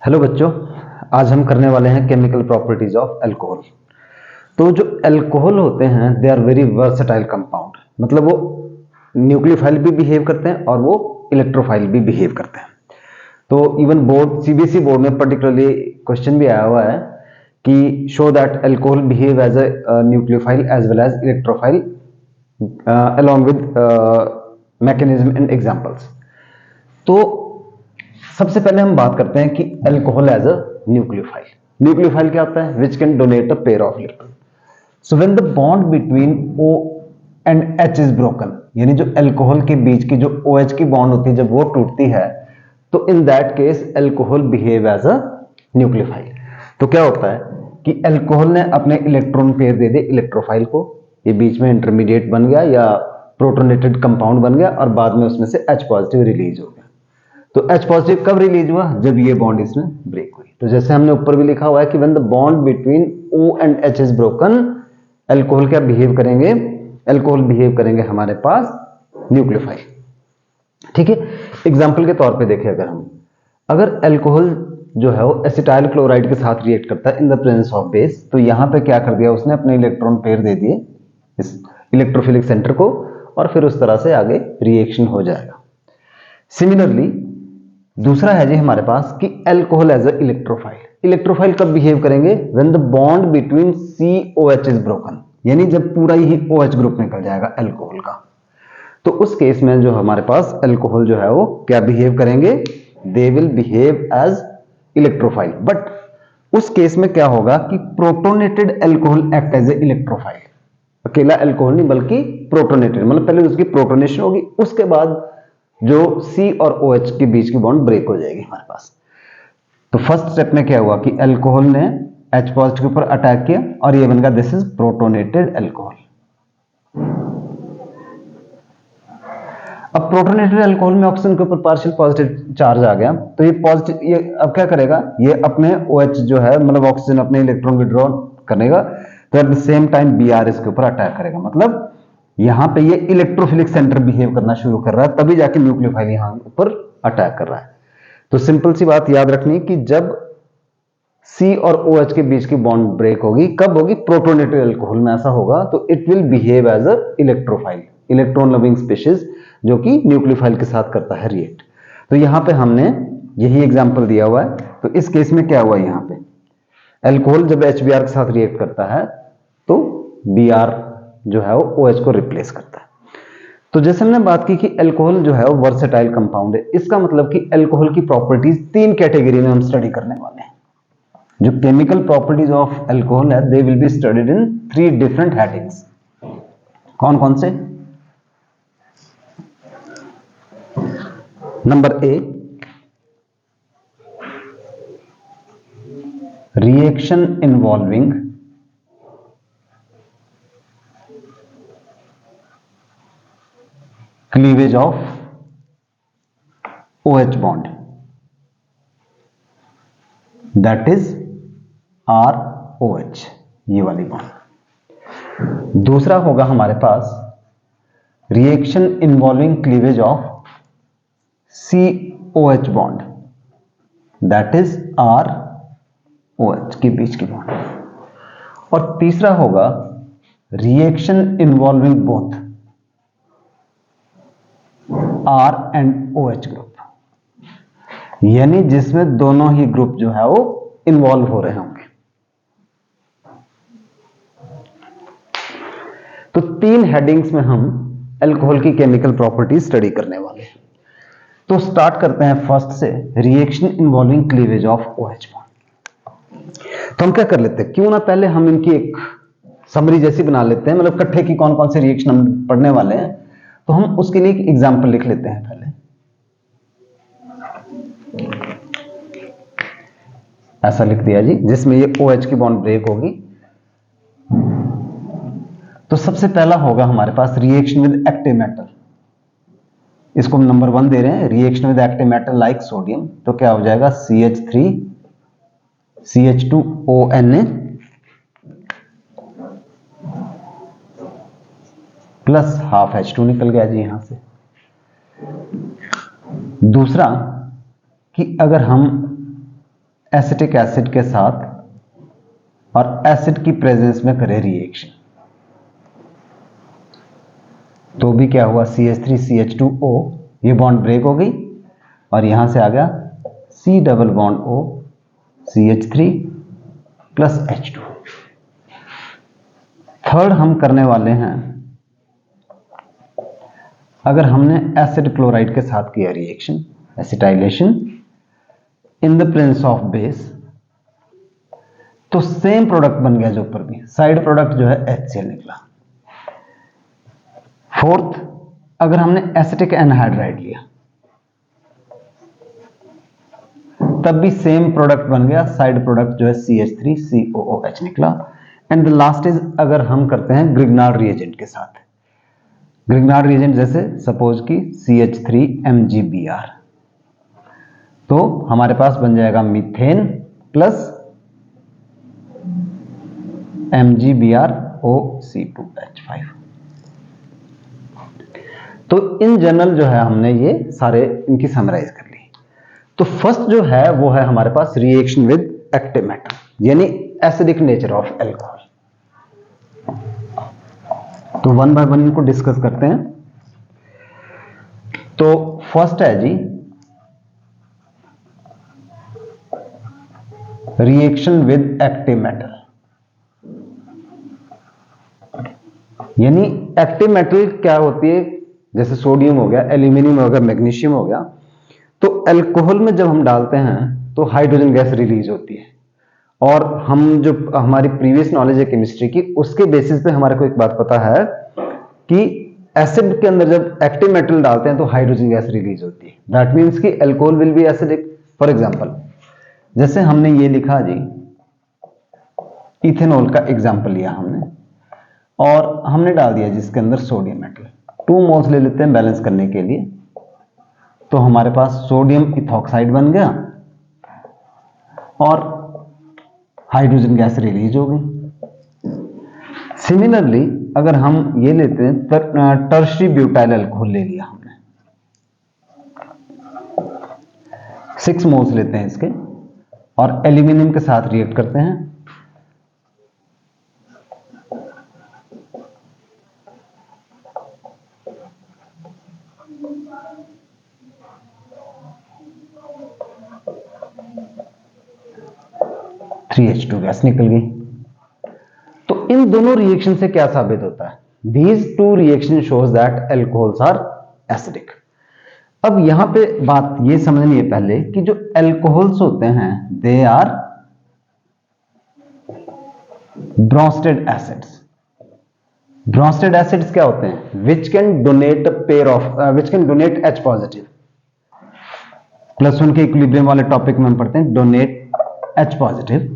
Hello बच्चों, आज हम करने वाले हैं केमिकल प्रॉपर्टीज ऑफ अल्कोहल। तो जो अल्कोहल होते हैं they are very versatile compound, मतलब वो न्यूक्लियोफाइल भी बिहेव करते हैं और वो इलेक्ट्रोफाइल भी बिहेव करते हैं। तो इवन बोर्ड सीबीएसई बोर्ड में पर्टिकुलरली क्वेश्चन भी आया हुआ है कि show that alcohol behave as a nucleophile as well as electrophile along with mechanism and examples। तो सबसे पहले हम बात करते हैं कि alcohol as a nucleophile. Nucleophile क्या होता है? Which can donate a pair of electron. So when the bond between O and H is broken, यानी जो अल्कोहल के बीच की जो OH की बॉन्ड होती है जब वो टूटती है तो in that case alcohol behave as a nucleophile. तो क्या होता है कि अल्कोहल ने अपने इलेक्ट्रॉन पेयर दे दिए इलेक्ट्रोफाइल को, ये बीच में इंटरमीडिएट बन गया या प्रोटोनेटेड कंपाउंड बन गया और बाद में उसमें से H पॉजिटिव रिलीज हो गया। तो H पॉजिटिव कब रिलीज हुआ? जब ये बॉन्ड इसमें ब्रेक हुई। तो जैसे हमने ऊपर भी लिखा हुआ है कि when the bond between O and H is broken, alcohol क्या बिहेव करेंगे? अल्कोहल बिहेव करेंगे हमारे पास न्यूक्लियोफाइल। ठीक है, एग्जांपल के तौर पे देखें, अगर अल्कोहल जो है वो एसिटाइल क्लोराइड के साथ रिएक्ट करता है in the presence of base, तो यहां पे क्या कर दिया उसने? अपने इलेक्ट्रॉन पेयर दे दिए इस इलेक्ट्रोफिलिक सेंटर को और फिर उस तरह से आगे रिएक्शन हो जाएगा। सिमिलरली दूसरा है जी हमारे पास कि alcohol as a electrophile. Electrophile कब बिहेव करेंगे? When the bond between COH is broken, यानी जब पूरा ही OH ग्रुप निकल जाएगा अल्कोहल का। तो उस केस में जो हमारे पास अल्कोहल जो है वो क्या बिहेव करेंगे? They will behave as electrophile. But उस केस में क्या होगा कि protonated alcohol act as a electrophile. अकेला अल्कोहल नहीं बल्कि प्रोटोनेटेड, मतलब पहले उसकी प्रोटोनेशन होगी, उसके बाद जो C और OH के बीच की बॉन्ड ब्रेक हो जाएगी हमारे पास। तो फर्स्ट स्टेप में क्या हुआ कि अल्कोहल ने H पॉजिटिव के ऊपर अटैक किया और ये बन गया दिस इज प्रोटोनेटेड अल्कोहल। अब प्रोटोनेटेड अल्कोहल में ऑक्सीजन के ऊपर पार्शियल पॉजिटिव चार्ज आ गया, तो ये पॉजिटिव ये अब क्या करेगा? ये अपने OH जो है मतलब ऑक्सीजन अपने इलेक्ट्रॉन विड्रॉ करेगा, तो at the same time Br इसके ऊपर अटैक करेगा। मतलब यहां पे ये इलेक्ट्रोफिलिक सेंटर बिहेव करना शुरू कर रहा है, तभी जाके न्यूक्लियोफाइल यहां ऊपर अटैक कर रहा है। तो सिंपल सी बात याद रखनी कि जब C और OH के बीच की बॉन्ड ब्रेक होगी, कब होगी? प्रोटोनेटेड अल्कोहल में ऐसा होगा, तो it will behave as a electrophile, electron loving species, जो कि न्यूक्लियोफाइल के साथ करता है रिएक्ट। तो यहां पे हमने यही एग्जांपल दिया हुआ है। तो इस केस में क्या हुआ? यहां पे अल्कोहल जब HBr के साथ रिएक्ट करता है तो Br जो है वो OH को रिप्लेस करता है। तो जैसे हमने बात की कि अल्कोहल जो है वो वर्सेटाइल कंपाउंड है, इसका मतलब कि अल्कोहल की प्रॉपर्टीज तीन कैटेगरी में हम स्टडी करने वाले हैं। जो केमिकल प्रॉपर्टीज ऑफ अल्कोहल है they will be studied in 3 different headings. कौन कौन से? Number A, reaction involving cleavage of OH bond, that is ROH, ये वाली बॉन्ड। दूसरा होगा हमारे पास reaction involving cleavage of COH bond, that is ROH के बीच की बॉन्ड। और तीसरा होगा reaction involving both R and OH group, यानी जिसमें दोनों ही ग्रुप जो है वो इन्वॉल्व हो रहे होंगे। तो 3 हेडिंग्स में हम अल्कोहल की केमिकल प्रॉपर्टी स्टडी करने वाले हैं। तो स्टार्ट करते हैं फर्स्ट से, reaction involving cleavage of OH bond. तो हम क्या कर लेते हैं, क्यों ना पहले हम इनकी एक समरी जैसी बना लेते हैं, मतलब इकट्ठे की कौन कौन से रिएक्शन हम पढ़ने वाले हैं। तो हम उसके लिए एक एग्जांपल लिख लेते हैं पहले। ऐसा लिख दिया जी, जिसमें ये OH की बॉन्ड ब्रेक होगी। तो सबसे पहला होगा हमारे पास रिएक्शन विद एक्टिव मेटल। इसको हम नंबर 1 दे रहे हैं, reaction with active metal like sodium. तो क्या हो जाएगा? CH3 CH2ONA plus half H2 निकल गया जी यहां से। दूसरा कि अगर हम एसिटिक एसिड के साथ और एसिड की प्रेजेंस में करे रिएक्शन, तो भी क्या हुआ, CH3CH2O, ये बॉन्ड ब्रेक हो गई और यहां से आ गया C double bond O CH3 plus H2। Third हम करने वाले हैं, अगर हमने एसिड क्लोराइड के साथ किया reaction, acetylation in the presence of base, तो सेम प्रोडक्ट बन गया जो ऊपर भी, साइड प्रोडक्ट जो है HCl निकला। फोर्थ, अगर हमने एसिटिक एनहाइड्राइड लिया तब भी सेम प्रोडक्ट बन गया, साइड प्रोडक्ट जो है CH3COOH निकला। एंड द लास्ट इज, अगर हम करते हैं ग्रिग्नार्ड रिएजेंट के साथ, ग्रिग्नार्ड रिएजेंट जैसे सपोज की CH3MgBr, तो हमारे पास बन जाएगा मीथेन प्लस MgBrOC2H5। तो इन जनरल जो है हमने ये सारे इनकी समराइज कर ली। तो फर्स्ट जो है वो है हमारे पास रिएक्शन विद एक्टिव मेटल, यानी एसिडिक नेचर ऑफ एल्कोहल। तो वन बाय वन इनको डिस्कस करते हैं। तो फर्स्ट है जी रिएक्शन विद एक्टिव मेटल, यानी एक्टिव मेटल क्या होती है, जैसे सोडियम हो गया, एल्यूमिनियम हो गया, मैग्नीशियम हो गया, तो अल्कोहल में जब हम डालते हैं तो हाइड्रोजन गैस रिलीज होती है। और हम जो हमारी प्रीवियस नॉलेज है केमिस्ट्री की, उसके बेसिस पे हमारे को एक बात पता है कि एसिड के अंदर जब एक्टिव मेटल डालते हैं तो हाइड्रोजन गैस रिलीज होती है। दैट मीन्स कि alcohol will be acidic. For example, जैसे हमने ये लिखा जी, इथेनॉल का एग्जांपल लिया हमने और हमने डाल दिया जिसके अंदर सोडियम मेटल, 2 मोल्स ले लेते हैं बैलेंस करने के लिए, तो हमारे पास सोडियम इथॉक्साइड बन गया और हाइड्रोजन गैस रिलीज हो गई। सिमिलरली अगर हम ये लेते हैं टर्शरी ब्यूटाइल अल्कोहल ले लिया हमने, 6 मोल्स लेते हैं इसके और एल्यूमिनियम के साथ रिएक्ट करते हैं, H2 गैस निकल गई। तो इन दोनों रिएक्शन से क्या साबित होता है, these two reaction shows that alcohols are acidic. अब यहां पे बात ये समझनी है पहले कि जो एल्कोहल्स होते हैं they are Bronsted acids. Bronsted acids क्या होते हैं, which can donate H positive, +1 के इक्विलिब्रियम वाले टॉपिक में हम पढ़ते हैं, donate H positive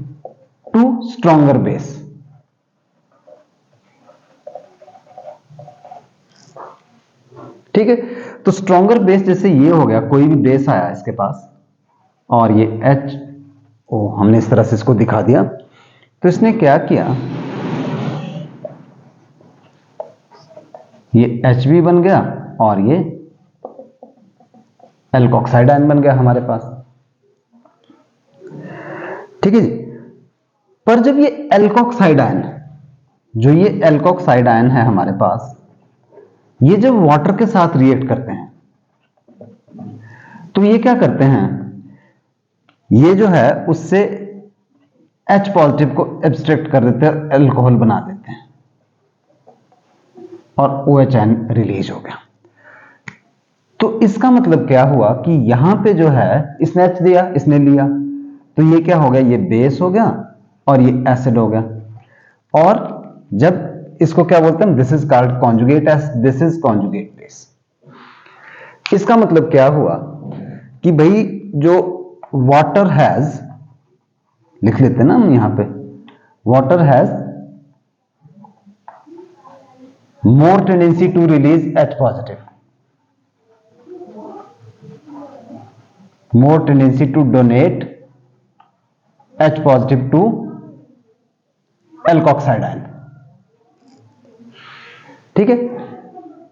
to stronger base. ठीक है, तो स्ट्रॉन्गर बेस जैसे ये हो गया, कोई भी बेस आया इसके पास और ये HO हमने इस तरह से इसको दिखा दिया, तो इसने क्या किया, ये Hb बन गया और ये एल्कोक्साइड आयन बन गया हमारे पास। ठीक है जी, पर जब ये एल्कोक्साइड आयन, जो ये एल्कोक्साइड आयन है हमारे पास, ये जब वाटर के साथ रिएक्ट करते हैं तो ये क्या करते हैं, ये जो है उससे H पॉजिटिव को एब्स्ट्रैक्ट कर देते हैं, एल्कोहल बना देते हैं और OH आयन रिलीज हो गया। तो इसका मतलब क्या हुआ कि यहां पे जो है इसने H दिया, इसने लिया, तो ये क्या हो गया, ये बेस हो गया और ये एसिड हो गया। और जब इसको क्या बोलते हैं, this is called conjugate acid, this is conjugate base. इसका मतलब क्या हुआ कि भाई जो वाटर हैज, लिख लेते हैं ना हम यहां पे, water has more tendency to release H positive, more tendency to donate H positive to alkoxide ion. ठीक है,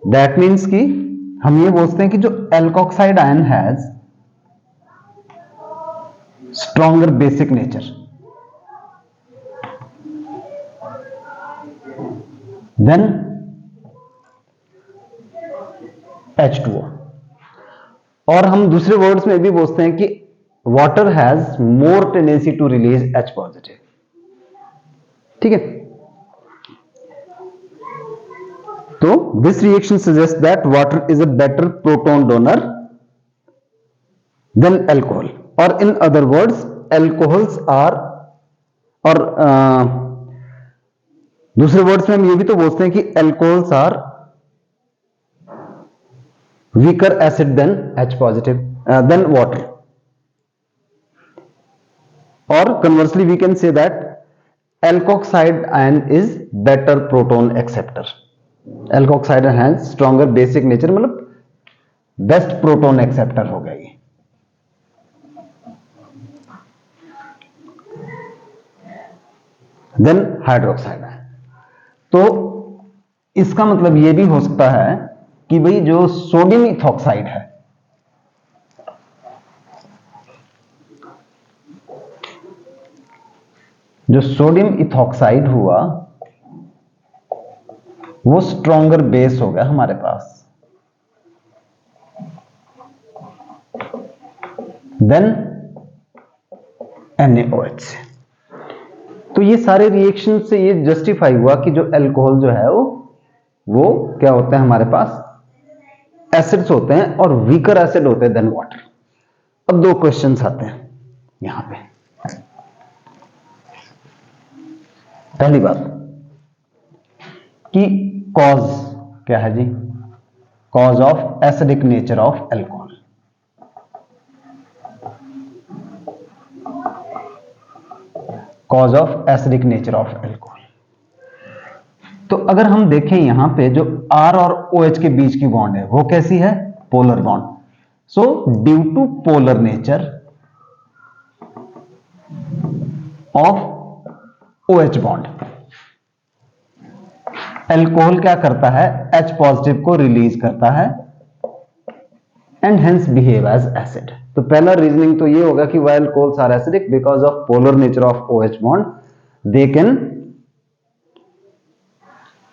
दैट मीन्स कि हम ये बोलते हैं कि जो alkoxide ion has stronger basic nature, then H2O। और हम दूसरे वर्ड्स में भी बोलते हैं कि water has more tendency to release H positive. ठीक है, तो this reaction suggest that water is a better proton donor than alcohol, और in other words alcohols are, और दूसरे वर्ड्स में हम ये भी तो बोलते हैं कि alcohols are weaker acid than H positive than water, or conversely we can say that alkoxide ion is better proton acceptor। alkoxide ion has stronger basic nature, मतलब बेस्ट प्रोटॉन एक्सेप्टर हो गई। देन हाइड्रोक्साइड आयन, तो इसका मतलब ये भी हो सकता है कि भाई जो सोडियम इथॉक्साइड है, जो सोडियम इथॉक्साइड हुआ वो स्ट्रॉन्गर बेस हो गया हमारे पास देन NaOH से। तो ये सारे रिएक्शन से ये जस्टिफाई हुआ कि जो अल्कोहल जो है वो क्या होते हैं हमारे पास, एसिड्स होते हैं और वीकर एसिड होते हैं देन वाटर। अब दो क्वेश्चंस आते हैं यहां पे। पहली बात कि कॉज क्या है जी, cause of acidic nature of alcohol. Cause of acidic nature of alcohol, तो अगर हम देखें यहां पे जो R और OH के बीच की बॉन्ड है वो कैसी है, polar bond. So due to polar nature of OH bond, alcohol क्या करता है, H पॉजिटिव को रिलीज करता है and hence behave as acid. तो पहला रीजनिंग तो ये होगा कि why alcohols are acidic, because of polar nature of OH bond they can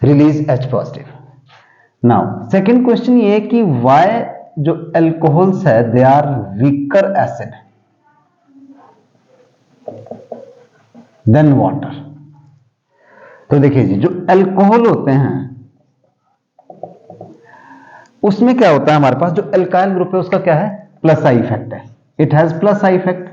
release H positive. Now second question ये कि व्हाई जो अल्कोहल्स है they are weaker acid than water. तो देखिए जी, जो अल्कोहल होते हैं उसमें क्या होता है हमारे पास, जो अल्काइल ग्रुप है उसका क्या है, प्लस आई इफेक्ट है, it has plus I effect.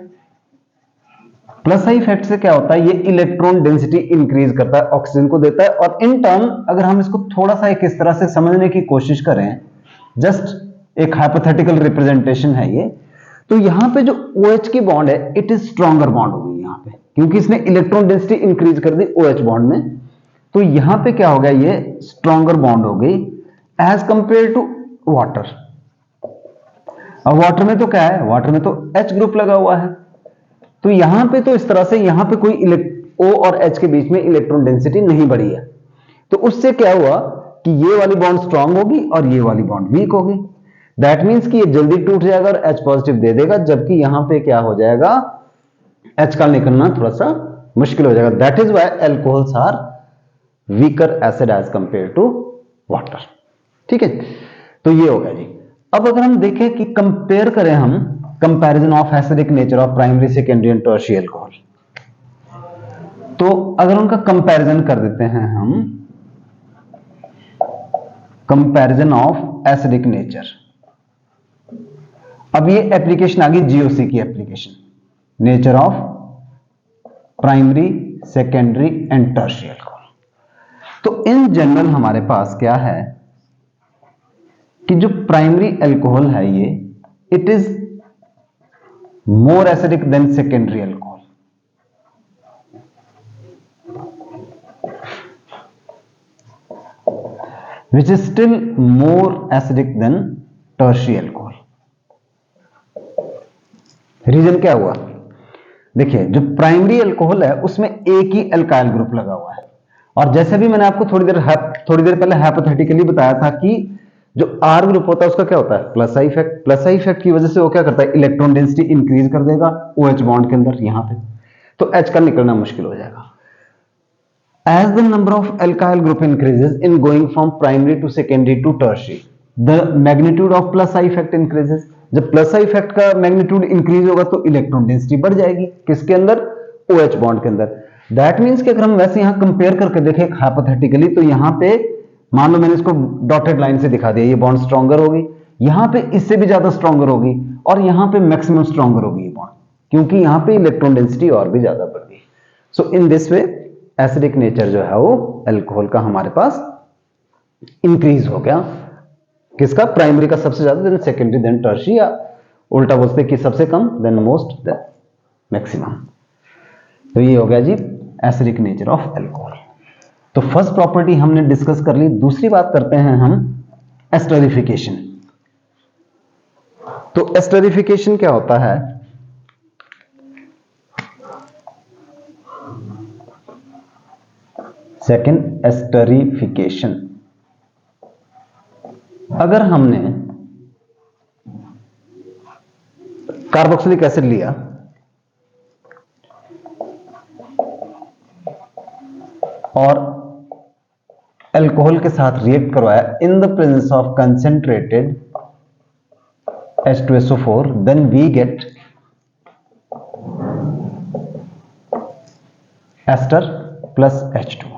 Plus I effect से क्या होता है, ये इलेक्ट्रॉन डेंसिटी इंक्रीज करता है, ऑक्सीजन को देता है। और इन टर्म अगर हम इसको थोड़ा सा एक इस तरह से समझने की कोशिश करें, जस्ट एक हाइपोथेटिकल रिप्रेजेंटेशन है ये, तो यहां पे जो OH की बॉन्ड है इट इज स्ट्रॉन्गर बॉन्ड होगी यहां पे, क्योंकि इसने इलेक्ट्रॉन डेंसिटी इंक्रीज कर दी OH बॉन्ड में। तो यहां पे क्या हो गया, ये स्ट्रॉन्गर बॉन्ड हो गई एज कंपेयर टू वाटर। अब वाटर में तो क्या है, वाटर में तो H ग्रुप लगा हुआ है, तो यहां पे तो इस तरह से यहां पे कोई O और H के बीच में इलेक्ट्रॉन डेंसिटी नहीं बढ़ी है। तो उससे क्या हुआ कि ये वाली बॉन्ड स्ट्रांग होगी और ये वाली बॉन्ड वीक होगी। दैट मींस कि ये जल्दी टूट जाएगा और H पॉजिटिव दे देगा, जबकि यहां पे क्या हो जाएगा, H का निकलना थोड़ा सा मुश्किल हो जाएगा। That is why alcohols are weaker acid as compare to water. ठीक है, तो ये हो गया जी। अब अगर हम देखें कि कंपेयर करें हम comparison of acidic nature of primary secondary and tertiary alcohol, तो अगर उनका कंपैरिजन कर देते हैं हम, कंपैरिजन ऑफ एसिडिक नेचर। अब ये एप्लीकेशन आ गई GOC की application, nature of primary secondary and tertiary alcohol. तो इन जनरल हमारे पास क्या है कि जो प्राइमरी अल्कोहल है ये it is more acidic than secondary alcohol, which is still more acidic than tertiary alcohol। Reason क्या हुआ, देखिए जो प्राइमरी अल्कोहल है उसमें एक ही अल्काइल ग्रुप लगा हुआ है, और जैसे भी मैंने आपको थोड़ी देर पहले हाइपोथेटिकली बताया था कि जो R ग्रुप होता है उसका क्या होता है, plus I effect. Plus I effect की वजह से वो क्या करता है, इलेक्ट्रॉन डेंसिटी इंक्रीज कर देगा OH बॉन्ड के अंदर यहां पे, तो H का निकलना मुश्किल हो जाएगा। As the number of alkyl group increases in going from primary to secondary to tertiary, the magnitude of plus I effect increases। जब प्लस आई इफेक्ट का मैग्नीट्यूड इंक्रीज होगा तो इलेक्ट्रॉन डेंसिटी बढ़ जाएगी, किसके अंदर, OH बॉन्ड के अंदर। दैट मीन्स कि अगर हम वैसे यहां कंपेयर करके देखें हाइपोथेटिकली, तो यहां पे मान लो मैंने इसको डॉटेड लाइन से दिखा दिया, ये बॉन्ड स्ट्रॉन्गर होगी, यहां पे इससे भी ज्यादा स्ट्रॉन्गर होगी, और यहां पे मैक्सिमम स्ट्रॉन्गर होगी ये बॉन्ड, क्योंकि यहां पे इलेक्ट्रॉन डेंसिटी और भी ज्यादा बढ़ गई। So in this way acidic nature जो है वो अल्कोहल का हमारे पास इंक्रीज हो गया, किसका, प्राइमरी का सबसे ज्यादा, देन सेकेंडरी, देन टर्शियरी, या उल्टा बोलते कि सबसे कम, देन मोस्ट, देन मैक्सिमम। तो ये हो गया जी एसिडिक नेचर ऑफ अल्कोहल। तो फर्स्ट प्रॉपर्टी हमने डिस्कस कर ली। दूसरी बात करते हैं हम एस्टरिफिकेशन। तो एस्टरिफिकेशन क्या होता है, सेकंड एस्टरिफिकेशन, अगर हमने कार्बोक्सिलिक एसिड लिया और अल्कोहल के साथ रिएक्ट करवाया in the presence of concentrated H2SO4, then we get ester plus H2।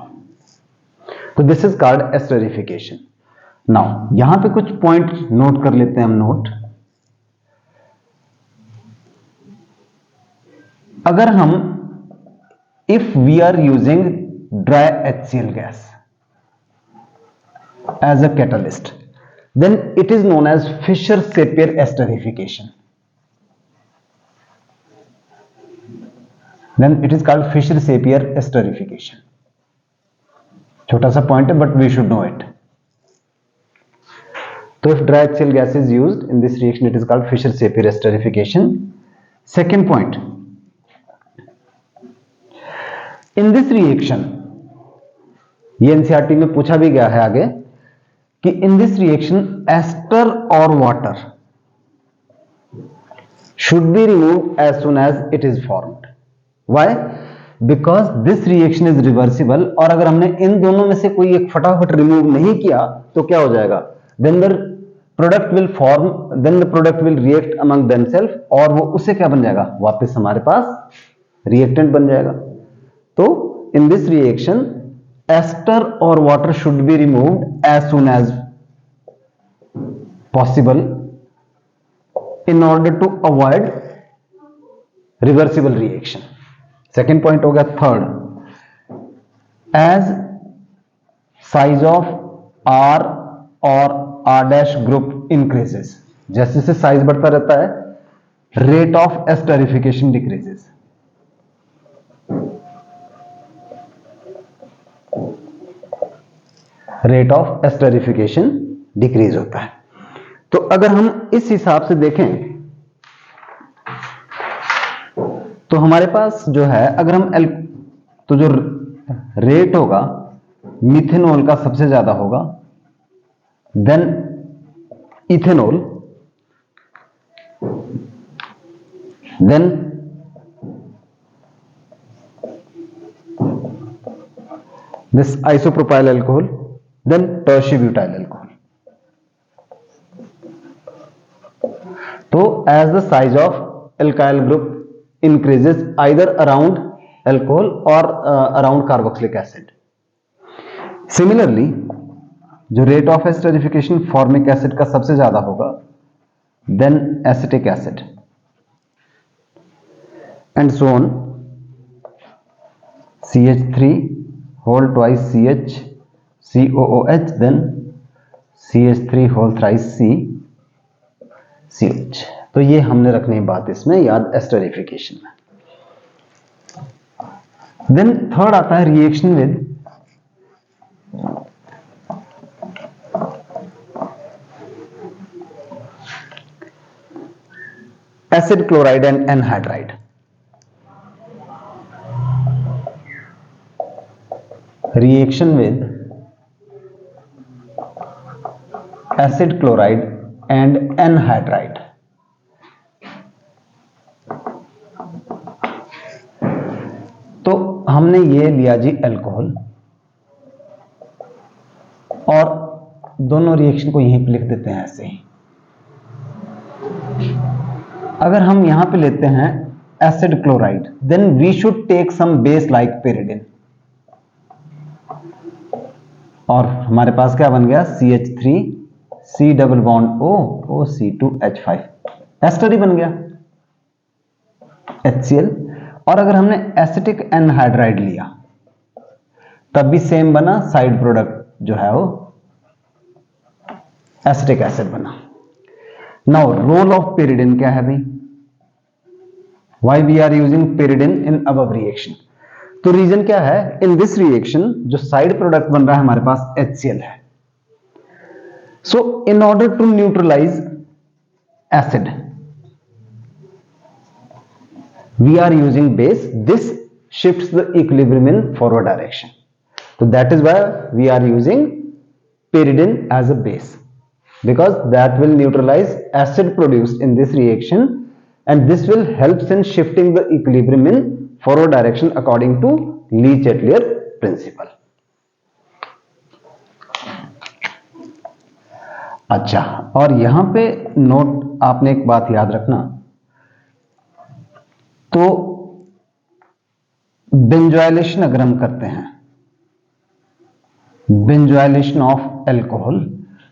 तो this is called esterification. Now यहां पे कुछ पॉइंट नोट कर लेते हैं हम। नोट, अगर हम if we are using dry HCl gas as a catalyst, then it is known as Fischer-Sapir esterification. Then it is called Fischer-Sapir esterification. छोटा सा पॉइंट है, but we should know it. So if dry HCl gas is used in this reaction, it is called Fischer-Sapir esterification. Second point, in this reaction, ये NCERT में पूछा भी गया है आगे कि in this reaction ester or water should be removed as soon as it is formed. Why? Because this reaction is reversible, और अगर हमने इन दोनों में से कोई एक फटाफट रिमूव नहीं किया तो क्या हो जाएगा, then the product will form, then the product will react among themselves, और वो उससे क्या बन जाएगा, वापस हमारे पास रिएक्टेंट बन जाएगा। तो in this reaction ester or water should be removed as soon as possible in order to avoid reversible reaction. Second point हो गया। Third, as size of R और R' group increases, जैसे जैसे साइज बढ़ता रहता है rate of esterification decreases। Rate of esterification decrease होता है। तो अगर हम इस हिसाब से देखें तो हमारे पास जो है, अगर हम तो जो रेट होगा मिथेनॉल का सबसे ज्यादा होगा, then ethanol, then this isopropyl alcohol, then tertiary butyl alcohol। तो as the size of alkyl group increases either around alcohol or around carboxylic acid, similarly जो rate of esterification formic acid का सबसे ज्यादा होगा, then acetic acid and so on, CH3 whole twice CH COOH, then CH3 whole thrice CH। तो ये हमने रखनी बात इसमें याद एस्टरिफिकेशन में। देन थर्ड आता है reaction with acid chloride and anhydride. Reaction with acid chloride and anhydride. तो हमने ये लिया जी अल्कोहल, और दोनों रिएक्शन को यहीं पे लिख देते हैं ऐसे ही। अगर हम यहां पे लेते हैं acid chloride, then we should take some base like pyridine, और हमारे पास क्या बन गया CH3 C double bond O O C2H5, ester ही बन गया HCl। और अगर हमने एसिटिक एनहाइड्राइड लिया तब भी सेम बना, साइड प्रोडक्ट जो है वो एसिटिक एसिड बना। नाउ रोल ऑफ पेरिडिन क्या है भाई, why we are using pyridine in above reaction? तो रीजन क्या है, इन दिस रिएक्शन जो साइड प्रोडक्ट बन रहा है हमारे पास HCl है। So in order to neutralize acid we are using base, this shifts the equilibrium in forward direction, so that is why we are using pyridine as a base, because that will neutralize acid produced in this reaction, and this will helps in shifting the equilibrium in forward direction according to Le-Chatelier principle। अच्छा, और यहां पे note आपने एक बात याद रखना, तो बेंजोइलेशन अगर हम करते हैं, benzoylation of alcohol,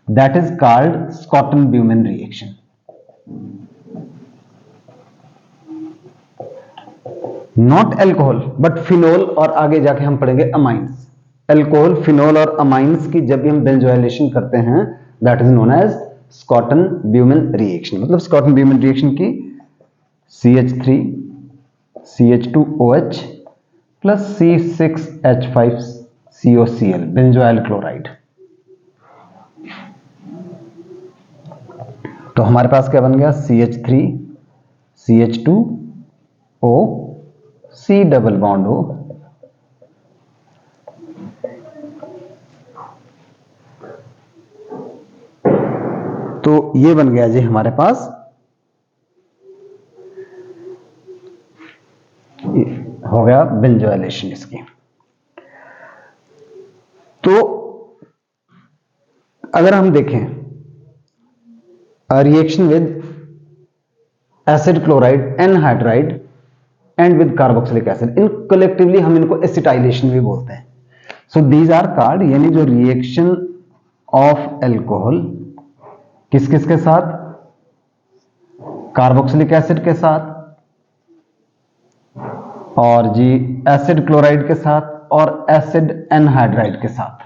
that is called Schotten Baumann reaction. Not alcohol but phenol, और आगे जाके हम पढ़ेंगे अमाइंस। एल्कोहल, फिनोल और अमाइंस की जब भी हम बेंजोइलेशन करते हैं, that is known as Schotten Baumann reaction. मतलब स्कॉटन-ब्यूमेन रिएक्शन की CH3 CH2OH plus C6H5COCl, benzoyl chloride. तो हमारे पास क्या बन गया CH3 CH2O C double bond O, तो ये बन गया जी हमारे पास हो गया बेंजोइलेशन इसकी। तो अगर हम देखें reaction with acid chloride anhydride and with carboxylic acid, in collectively हम इनको एसिटाइलेशन भी बोलते हैं। सो दीज आर कॉल्ड, यानी जो रिएक्शन ऑफ एल्कोहल किस किस के साथ, कार्बोक्सिलिक एसिड के साथ, और जी एसिड क्लोराइड के साथ, और एसिड एनहाइड्राइड के साथ,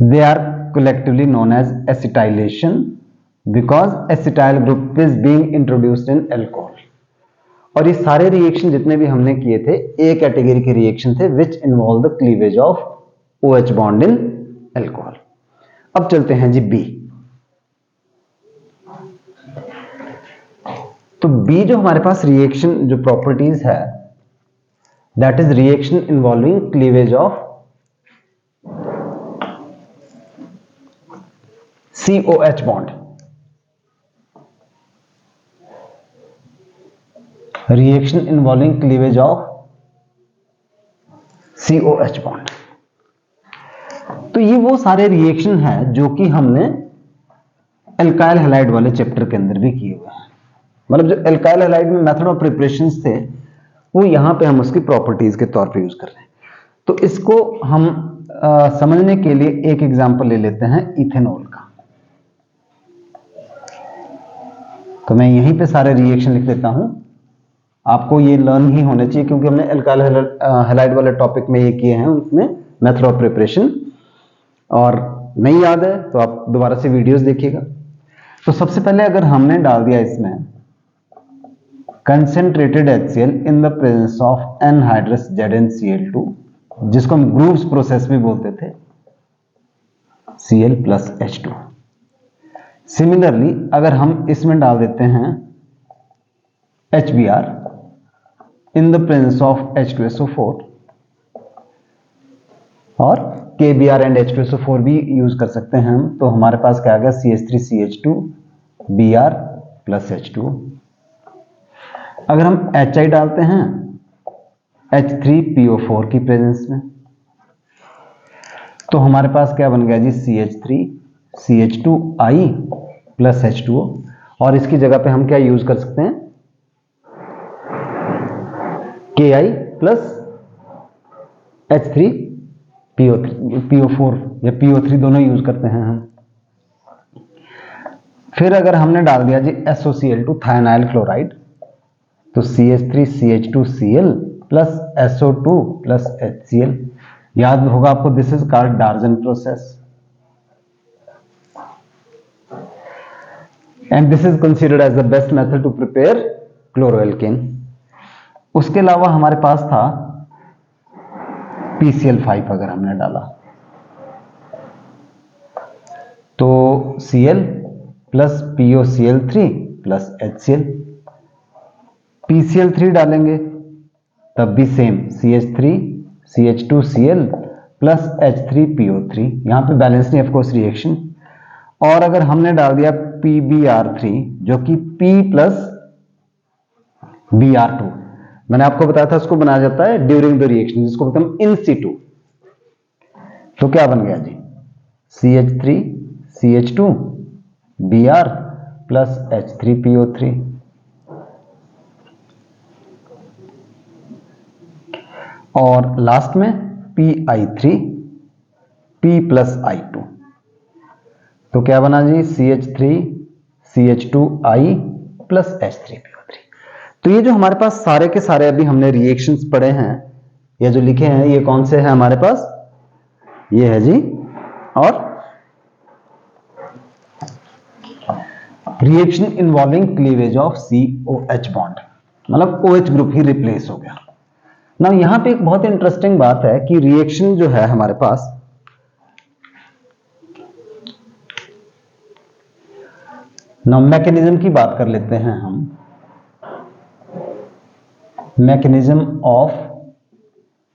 they are collectively known as acetylation because acetyl group is being introduced in alcohol। और ये सारे रिएक्शन जितने भी हमने किए थे ए कैटेगरी के रिएक्शन थे which involve the cleavage of OH bond in alcohol. अब चलते हैं जी बी। तो बी जो हमारे पास रिएक्शन जो प्रॉपर्टीज है, that is reaction involving cleavage of COH bond, reaction involving cleavage of COH bond. तो ये वो सारे रिएक्शन हैं जो कि हमने एल्काइल हैलाइड वाले चैप्टर के अंदर भी किए हुए हैं। मतलब जो एल्काइल हैलाइड में मेथड ऑफ प्रिपरेशंस थे, वो यहां पे हम उसकी प्रॉपर्टीज के तौर पे यूज कर रहे हैं। तो इसको हम समझने के लिए एक एग्जांपल ले लेते हैं इथेनॉल का। तो मैं यहीं पे सारे रिएक्शन लिख देता हूं, आपको ये लर्न ही होने चाहिए क्योंकि हमने एल्काइल हैलाइड वाले टॉपिक में ये किए हैं, उसमें मेथड ऑफ प्रिपरेशन। और नहीं याद है तो आप दोबारा से वीडियोस देखिएगा। तो सबसे पहले अगर हमने डाल दिया इसमें concentrated HCl in the presence of anhydrous ZnCl2, जिसको हम ग्रूव्स प्रोसेस भी बोलते थे, Cl प्लस H2। सिमिलरली अगर हम इसमें डाल देते हैं HBr in the presence of H2SO4, और KBr एंड H2SO4 भी यूज कर सकते हैं हम। तो हमारे पास क्या आ गया, CH3CH2 Br प्लस H2O। अगर हम HI डालते हैं H3PO4 की प्रेजेंस में, तो हमारे पास क्या बन गया जी, CH3CH2I प्लस H2O। और इसकी जगह पे हम क्या यूज कर सकते हैं, Ki प्लस H3PO4 या PO3 दोनों यूज करते हैं हम। फिर अगर हमने डाल दिया जी SOCl2 थायनाइल क्लोराइड, तो CH3CH2Cl plus SO2 plus HCl। याद होगा आपको, this is called Darzens process and this is considered as the best method to prepare chloroalkane. उसके अलावा हमारे पास था PCl5। अगर हमने डाला तो Cl plus POCl3 plus HCl। PCl3 डालेंगे तब भी सेम, CH3CH2Cl प्लस H3PO3। यहां पे बैलेंस नहीं ऑफ कोर्स रिएक्शन। और अगर हमने डाल दिया PBr3 जो कि P प्लस Br2, मैंने आपको बताया था उसको बनाया जाता है ड्यूरिंग द रिएक्शन, जिसको बोलते हैं इन सिटू। तो क्या बन गया जी, CH3CH2 Br प्लस H3PO3। और लास्ट में PI3 P प्लस I2। तो क्या बना जी, CH3CH2I प्लस H3PO3। तो ये जो हमारे पास सारे के सारे अभी हमने रिएक्शंस पढ़े हैं या जो लिखे हैं, ये कौन से हैं हमारे पास, ये है जी, और reaction involving cleavage of COH bond, मतलब OH ग्रुप ही रिप्लेस हो गया ना। यहां पे एक बहुत इंटरेस्टिंग बात है कि रिएक्शन जो है हमारे पास, ना मैकेनिज्म की बात कर लेते हैं हम। Mechanism of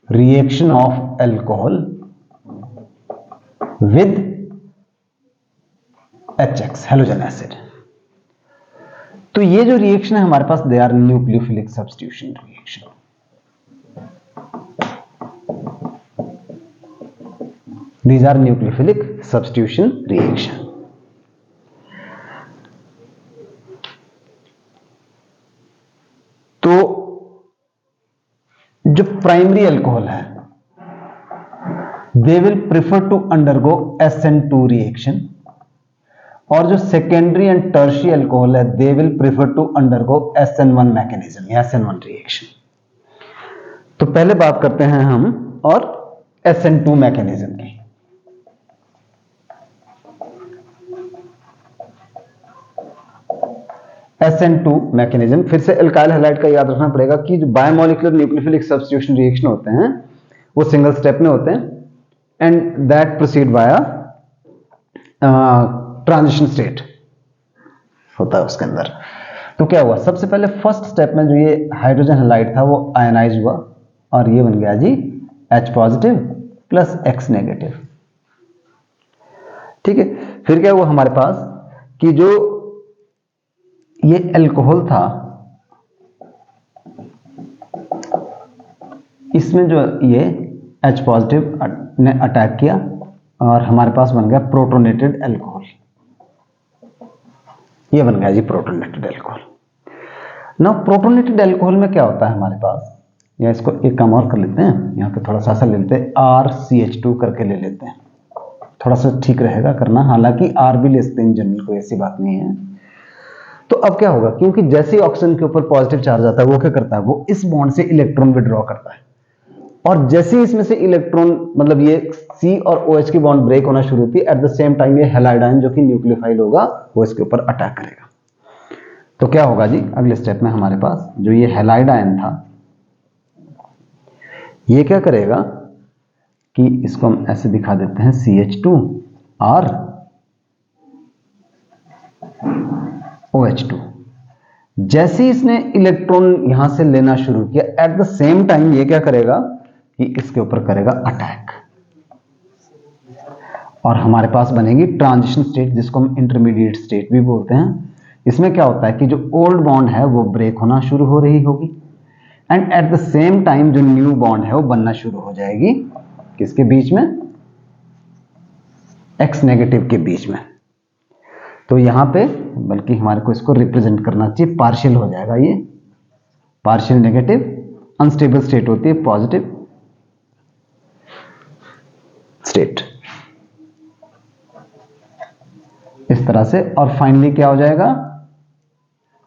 reaction of alcohol with HX halogen acid. तो ये जो रिएक्शन है हमारे पास, they are nucleophilic substitution reaction. These are nucleophilic substitution reaction. तो जो प्राइमरी अल्कोहल है, they will prefer to undergo SN2 reaction, और जो सेकेंडरी एंड टर्शियरी अल्कोहल है, they will prefer to undergo SN1 mechanism या SN1 reaction। तो पहले बात करते हैं हम और SN2 mechanism की। SN2 मैकेनिज्म, फिर से एल्काइल हैलाइड का याद रखना पड़ेगा कि जो बायोमोलिकुलर न्यूक्लियोफिलिक सब्स्टिट्यूशन रिएक्शन होते हैं वो सिंगल स्टेप में होते हैं and that proceed via transition state होता है उसके अंदर। तो क्या हुआ, सबसे पहले फर्स्ट स्टेप में जो ये हाइड्रोजन हैलाइड था वो आयनाइज हुआ और ये बन गया जी H positive plus X negative. ठीक है, फिर क्या हुआ हमारे पास कि जो ये अल्कोहल था, इसमें जो ये H पॉजिटिव ने अटैक किया और हमारे पास बन गया प्रोटोनेटेड अल्कोहल। ये बन गया जी प्रोटोनेटेड अल्कोहल। ना प्रोटोनेटेड अल्कोहल में क्या होता है हमारे पास, या इसको एक काम और कर लेते हैं, यहाँ पे थोड़ा सा ले लेते हैं, RCH2 करके ले लेते हैं, थोड़ा सा ठीक रहेगा करना, हालांकि R भी ले सकते हैं जनरल, कोई ऐसी बात नहीं है। तो अब क्या होगा, क्योंकि जैसे ही ऑक्सीजन के ऊपर पॉजिटिव चार्ज आता है वो क्या करता है, वो इस बॉन्ड से इलेक्ट्रॉन विड्रॉ करता है, और जैसे ही इसमें से इलेक्ट्रॉन, मतलब ये C और OH की बॉन्ड ब्रेक होना शुरू होती है, एट द सेम टाइम ये हैलाइड आयन जो कि न्यूक्लियोफाइल होगा वो इसके ऊपर अटैक करेगा। तो क्या होगा जी, अगले स्टेप में हमारे पास जो ये हैलाइड आयन था ये क्या करेगा कि इसको हम ऐसे दिखा देते हैं, CH2R OH2। जैसे ही इसने इलेक्ट्रॉन यहां से लेना शुरू किया, एट द सेम टाइम ये क्या करेगा कि इसके ऊपर करेगा अटैक। और हमारे पास बनेगी ट्रांजिशन स्टेट, जिसको हम इंटरमीडिएट स्टेट भी बोलते हैं। इसमें क्या होता है कि जो ओल्ड बॉन्ड है वो ब्रेक होना शुरू हो रही होगी, and at the same time जो न्यू बॉन्ड है वो बनना शुरू हो जाएगी, किसके बीच में? एक्स नेगेटिव के बीच में। तो यहां पे बल्कि हमारे को इसको रिप्रेजेंट करना चाहिए, पार्शियल हो जाएगा ये, पार्शियल नेगेटिव। अनस्टेबल स्टेट होती है पॉजिटिव स्टेट, इस तरह से। और फाइनली क्या हो जाएगा?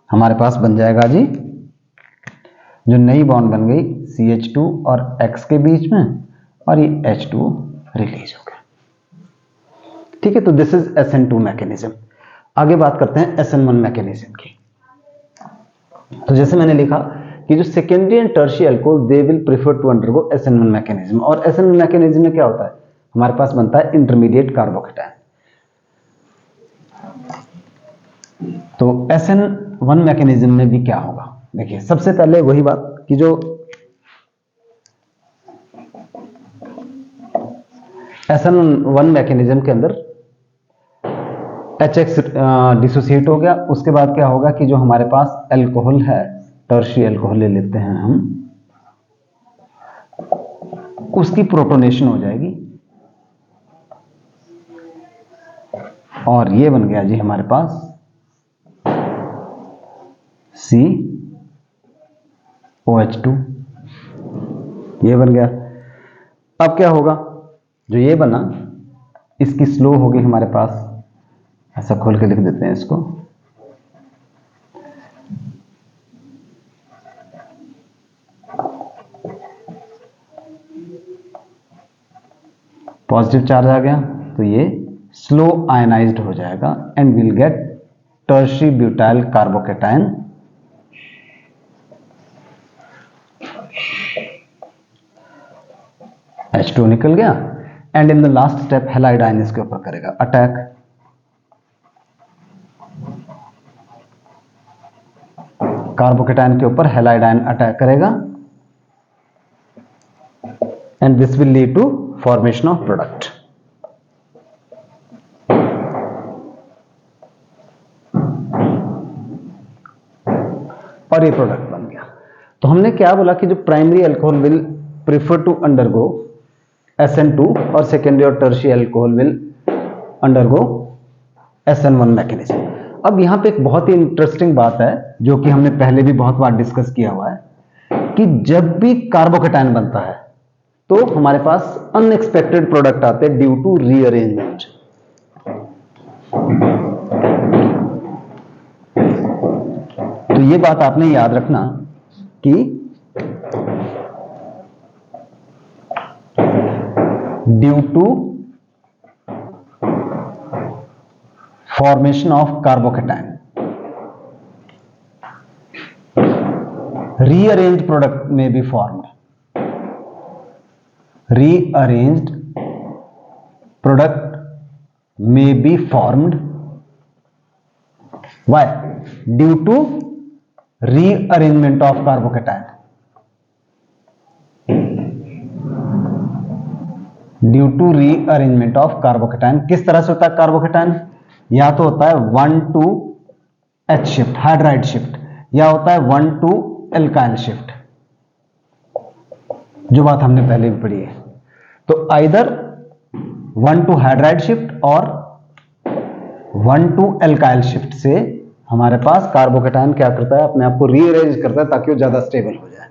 हमारे पास बन जाएगा जी, जो नई बॉन्ड बन गई CH2 और X के बीच में, और ये H2 रिलीज हो गया। ठीक है, तो दिस इज SN2 मैकेनिज्म। आगे बात करते हैं SN1 मैकेनिज्म की। तो जैसे मैंने लिखा कि जो secondary and tertiary alcohol they will prefer to undergo SN1 mechanism, और SN1 मैकेनिज्म में क्या होता है? हमारे पास बनता है इंटरमीडिएट कार्बोकेटायन। तो SN1 मैकेनिज्म में भी क्या होगा? देखिए, सबसे पहले वही बात कि जो SN1 मैकेनिज्म के अंदर HX डिसोसिएट हो गया। उसके बाद क्या होगा कि जो हमारे पास अल्कोहल है, टर्शियरी अल्कोहल ले लेते हैं हम, उसकी प्रोटोनेशन हो जाएगी, और ये बन गया जी हमारे पास COH2, ये बन गया। अब क्या होगा? जो ये बना, इसकी स्लो होगी हमारे पास, ऐसा खोल के लिख देते हैं इसको, पॉजिटिव चार्ज आ गया, तो ये स्लो आयनाइज्ड हो जाएगा, and will get tertiary butyl carbocation, H2 निकल गया, and in the last step halide ion इसके ऊपर करेगा अटैक। कार्बोकेटायन के ऊपर हैलाइड आयन अटैक करेगा, and this will lead to formation of product. और ये प्रोडक्ट बन गया। तो हमने क्या बोला कि जो primary alcohol will prefer to undergo SN2 और सेकेंडरी और tertiary alcohol will undergo SN1 mechanism. अब यहां पे एक बहुत ही इंटरेस्टिंग बात है, जो कि हमने पहले भी बहुत बार डिस्कस किया हुआ है, कि जब भी कार्बोकेटायन बनता है तो हमारे पास अनएक्सपेक्टेड प्रोडक्ट आते हैं ड्यू टू रीअरेंजमेंट। तो ये बात आपने याद रखना कि due to formation of carbocation, rearranged product may be formed. Rearranged product may be formed. Why? Due to rearrangement of carbocation. Due to rearrangement of carbocation. किस तरह से होता है कार्बोकेटायन? या तो होता है 1,2 H शिफ्ट, हाइड्राइड शिफ्ट, या होता है 1,2 एल्काइल शिफ्ट, जो बात हमने पहले भी पढ़ी है। तो आइदर 1,2 हाइड्राइड शिफ्ट और 1,2 एल्काइल शिफ्ट से हमारे पास कार्बोकेटायन क्या करता है, अपने आप को रीअरेंज करता है ताकि वो ज्यादा स्टेबल हो जाए,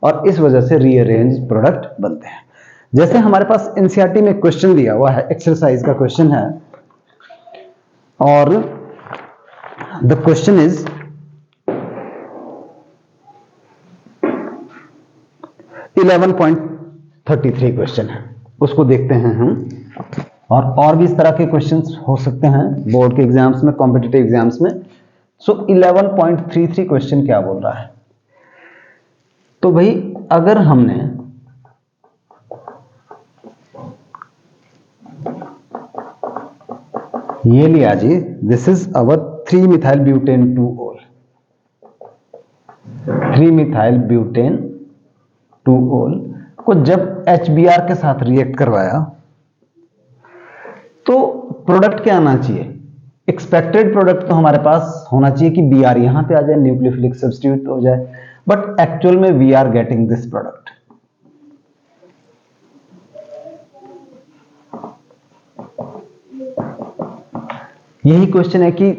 और इस वजह से रीअरेंज प्रोडक्ट बनते हैं। जैसे हमारे पास एनसीईआरटी में क्वेश्चन दिया हुआ है, एक्सरसाइज का क्वेश्चन है, और द क्वेश्चन इज 11.33 क्वेश्चन है, उसको देखते हैं हम। और भी इस तरह के क्वेश्चंस हो सकते हैं बोर्ड के एग्जाम्स में, कॉम्पिटिटिव एग्जाम्स में। सो 11.33 क्वेश्चन क्या बोल रहा है? तो भाई अगर हमने ये लिया जी, this is our 3-methyl butane 2-ol, 3-methyl butane 2-ol को जब HBr के साथ रिएक्ट करवाया तो प्रोडक्ट क्या आना चाहिए, एक्सपेक्टेड प्रोडक्ट तो हमारे पास होना चाहिए कि बी आर यहां पे आ जाए, न्यूक्लियोफिलिक सब्स्टिट्यूट हो जाए, बट एक्चुअल में we are getting this product. यही क्वेश्चन है कि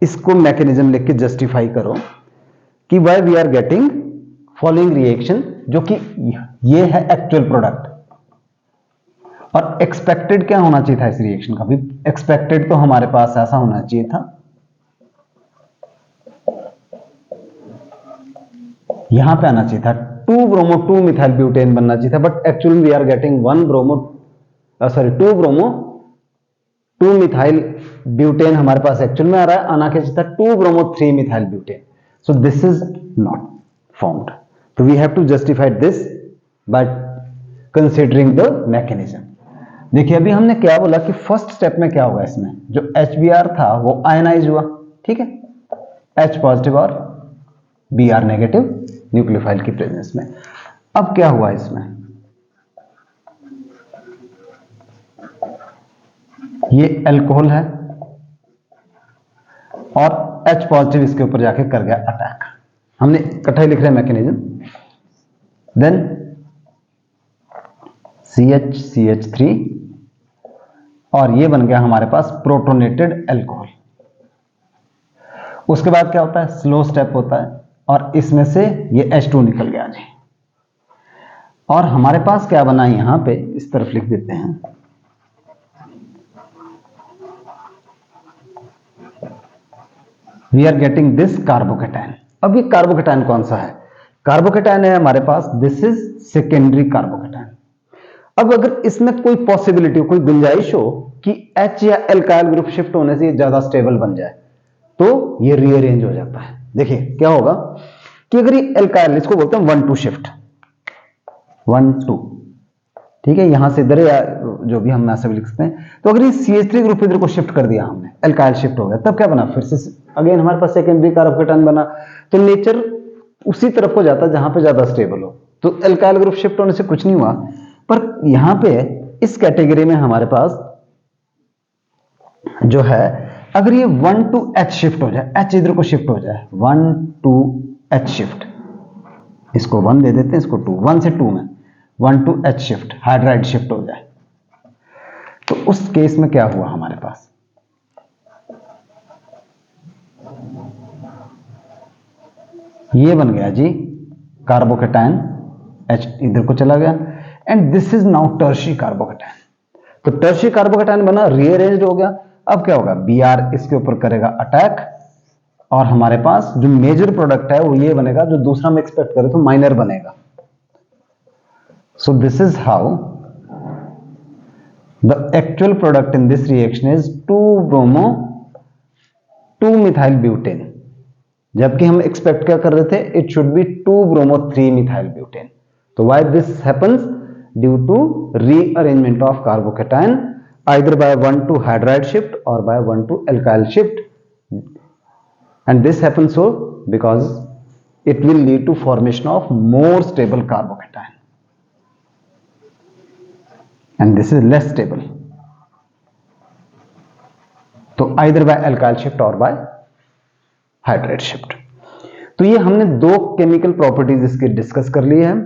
इसको मैकेनिज्म लिख के जस्टिफाई करो कि why we are getting following reaction, जो कि ये है एक्चुअल प्रोडक्ट, और एक्सपेक्टेड क्या होना चाहिए था इस रिएक्शन का भी, एक्सपेक्टेड तो हमारे पास ऐसा होना चाहिए था, यहां पे आना चाहिए था 2 ब्रोमो 2 मिथाइल ब्यूटेन बनना चाहिए था, but actually we are getting 1 bromo 2 bromo 2 methyl butane हमारे पास एक्चुअल में आ रहा है, आना क्या चाहिए था 2 bromo 3 methyl butane. So this is not formed, तो we have to justify this by considering the mechanism. देखिए अभी हमने क्या बोला कि फर्स्ट स्टेप में क्या होगा, इसमें जो HBr था वो आयनाइज हुआ, ठीक है, H पॉजिटिव और Br नेगेटिव न्यूक्लियोफाइल की प्रेजेंस में। अब क्या हुआ इसमें, ये अल्कोहल है और H पॉजिटिव इसके ऊपर जाके कर गया अटैक, हमने इकट्ठा ही लिख रहे हैं मैकेनिज्म, देन CH3 और ये बन गया हमारे पास प्रोटोनेटेड अल्कोहल। उसके बाद क्या होता है, स्लो स्टेप होता है और इसमें से ये H2 निकल गया जी, और हमारे पास क्या बना है, यहां पे इस तरफ लिख देते हैं, we are getting this carbocation. अब ये कार्बोकेटाइन कौन सा है, कार्बोकेटाइन है हमारे पास, दिस इज सेकेंडरी कार्बोकेटाइन। अब अगर इसमें कोई पॉसिबिलिटी हो, कोई गुंजाइश हो कि H या एल्काइल ग्रुप शिफ्ट होने से ये ज्यादा स्टेबल बन जाए, तो ये रीअरेंज हो जाता है। देखिए क्या होगा कि अगर ये एल्काइल, इसको बोलते हैं 1-2 शिफ्ट, 1-2, ठीक है, यहां से इधर या जो भी हम ऐसे भी लिख सकते हैं, तो अगर ये CH3 ग्रुप इधर को शिफ्ट कर दिया हमने, एल्काइल शिफ्ट हो गया, तब क्या बना, फिर से अगेन हमारे पास सेकेंडरी कार्बोकेटाइन बना। तो नेचर उसी तरफ को जाता है जहां पे ज्यादा स्टेबल हो, तो एल्काइल ग्रुप शिफ्ट होने से कुछ नहीं हुआ, पर यहां पे इस कैटेगरी में हमारे पास जो है, अगर ये 1-H शिफ्ट हो जाए, H इधर को शिफ्ट हो जाए, 1-H शिफ्ट, इसको 1 दे देते हैं, इसको 2, 1 से 2 में 1-H शिफ्ट, हाइड्राइड शिफ्ट हो जाए, तो उस केस में क्या हुआ हमारे पास, ये बन गया जी कार्बोकेटाइन, H इधर को चला गया, and this is now tertiary carbocation. तो टर्शियरी कार्बोकेटाइन बना, रीअरेंज्ड हो गया। अब क्या होगा, Br इसके ऊपर करेगा अटैक, और हमारे पास जो मेजर प्रोडक्ट है वो ये बनेगा, जो दूसरा हम एक्सपेक्ट करें तो माइनर बनेगा। So this is how the actual product in this reaction is 2 bromo 2 methyl butane, जबकि हम एक्सपेक्ट क्या कर रहे थे, it should be 2 bromo 3 methyl butane. तो why this happens, due to rearrangement of carbocation either by 1-2 hydride shift or by 1-2 alkyl shift, and this happens so because it will lead to formation of more stable carbocation, and this is less stable. तो either by alkyl shift or by hydride shift। तो ये हमने 2 chemical properties इसके discuss कर लिए हैं।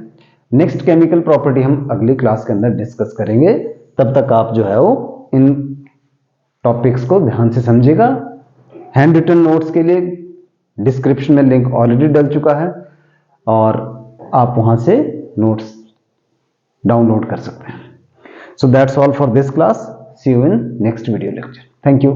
Next chemical property हम अगली क्लास के अंदर डिस्कस करेंगे। तब तक आप जो है वो इन टॉपिक्स को ध्यान से समझिएगा। हैंड रिटन नोट्स के लिए डिस्क्रिप्शन में लिंक ऑलरेडी डल चुका है और आप वहां से नोट्स डाउनलोड कर सकते हैं। So that's all for this class. See you in next video lecture. Thank you.